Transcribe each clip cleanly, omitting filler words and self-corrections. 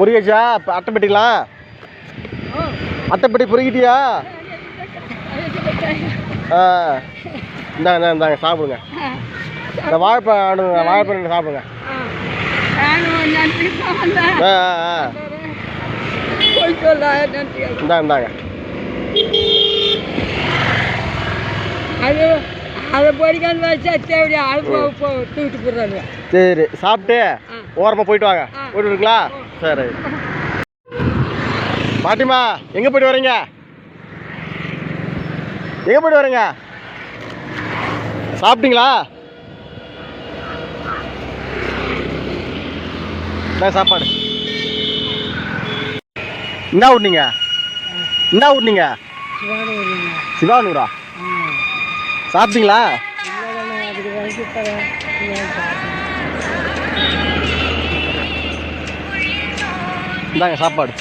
பொறியாச்சா? அட்டைப்பெட்டிக்கலாம் அட்டைப்பெட்டி பொறிக்கிட்டியா? இந்தாங்க இந்தாங்க சாப்பிடுங்க. இந்த வாழைப்பழம் சாப்பிடுங்க. இந்தாங்க சரி சாப்பிட்டு ஓரமாக போயிட்டு வாங்க. போயிட்டு இருக்குங்களா? சரி. பாட்டிமா எங்கே போயிட்டு வரீங்க? எங்கே போயிட்டு வரீங்க? சாப்பிட்டீங்களா? சாப்பாடு என்ன விட்னீங்க? என்ன விட்னீங்க? சிவானூரா? சாப்பிட்டீங்களா? இந்தாங்க சாப்பாடு.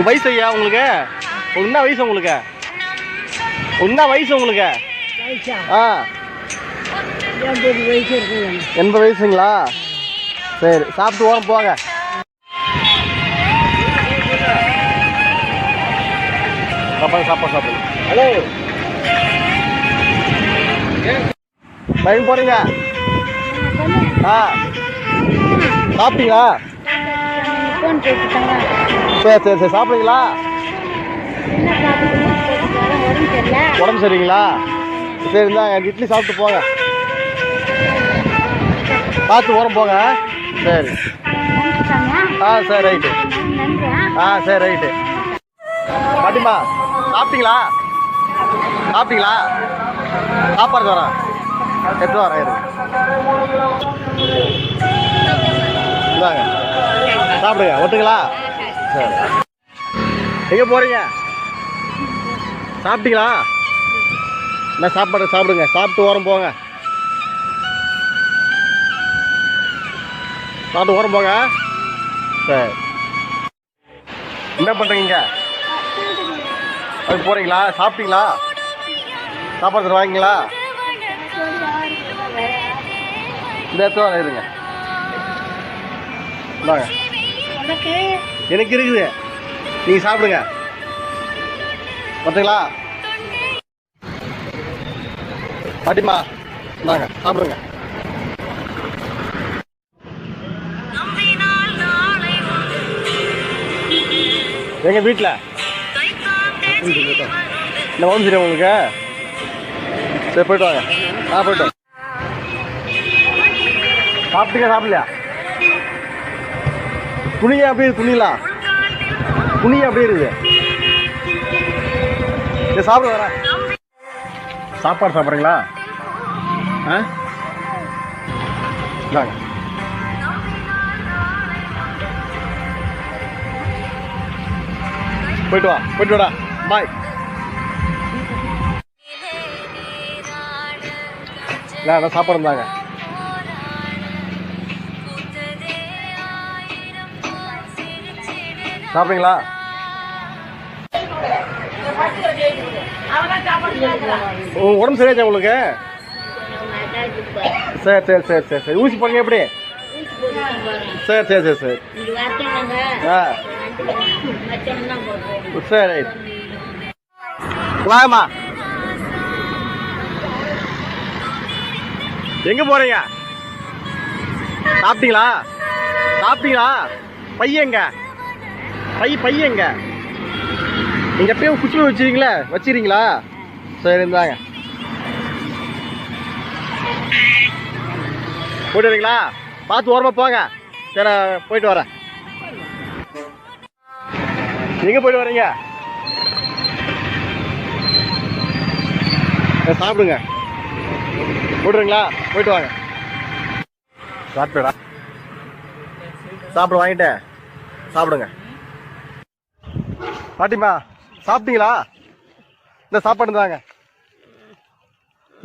வயசு ஐயா உங்களுக்கு? என்ன வயசு உங்களுக்கு? என்ன வயசு உங்களுக்கு? 80 வயசுங்களா? சரி சாப்பிட்டு ஓரம் போங்க. சாப்பாடு சாப்பிடுங்க. ஹலோ பயன் போறீங்க? சாப்பிட்டீங்களா? சரி சரி சரி சாப்பிடுங்களா? உடம்பு சரிங்களா? சரி இருந்தாங்க இட்லி சாப்பிட்டு போங்க. பார்த்து ஓரம் போங்க. சரி சரி ரைட்டு. சரி ரைட்டு. பாட்டிமா சாப்பிட்டீங்களா? சாப்பிட்டீங்களா? சாப்பாடு வரேன் எடுத்து வரேன். இந்தாங்க சாப்பிடுங்க. ஒட்டுங்களா? சரி. எங்கே போகிறீங்க? சாப்பிட்டீங்களா? என்ன சாப்பாடு சாப்பிடுங்க. சாப்பிட்டு ஓரம் போங்க. சாப்பிட்டு ஓரம் போங்க. சரி என்ன பண்ணுறீங்க? அது போகிறீங்களா? சாப்பிட்டீங்களா? சாப்பாடு வாங்கிங்களா? இந்த இடத்துல இருங்க. இந்தாங்க எனக்கு இருக்குது. நீங்கள் சாப்பிடுங்க. பார்த்தீங்களா? பாட்டிமா இந்தாங்க சாப்பிடுங்க. எங்கள் வீட்டில் இந்த உடம்பு சரியா உங்களுக்கு? சரி போய்ட்டு வாங்க. போய்ட்டு வாங்க. சாப்பிட்டீங்க சாப்பிடலையா? துணியா அப்படியே துணிலாம் துணியா அப்படியே இருக்குது. சாப்பிட வரேன். சாப்பாடு சாப்பிட்றீங்களா? இந்தாங்க போயிட்டு வா. போயிட்டு வாடா. பாய். அதான் சாப்பாடு இருந்தாங்க. சாப்பிடுங்களா? உடம்பு சரியாச்சா உங்களுக்கு? சரி சரி சரி சரி சரி ஊசி போடுங்க. எப்படி? சரி சரி சரி சரி சரி வாங்கம்மா. எங்கே போகிறீங்க? சாப்பிட்டீங்களா? சாப்பிட்டீங்களா? பையங்க பையங்க நீங்கள் எப்பயும் குச்சி வச்சுக்கிறீங்களா? சரி இருந்தாங்க போயிட்டு வரீங்களா? பார்த்து ஓரமாக போங்க. சரி போயிட்டு வரேன். எங்கே போயிட்டு வரீங்க? சாப்பிடுங்க. போட்டுருங்களா? போயிட்டு வாங்க. சாப்பிட்டா சாப்பிட வாங்கிட்டேன். சாப்பிடுங்க. பாட்டிமா சாப்பிட்டீங்களா? இந்த சாப்பாடு தாங்க.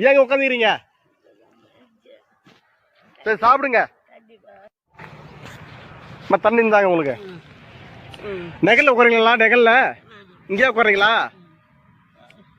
ஏங்க உட்காந்துக்கிறீங்க? சரி சாப்பிடுங்க. தண்ணி இருந்தாங்க உங்களுக்கு. நெகல்ல உட்காரீங்களா? நெகல்ல இங்கேயே உட்காரீங்களா?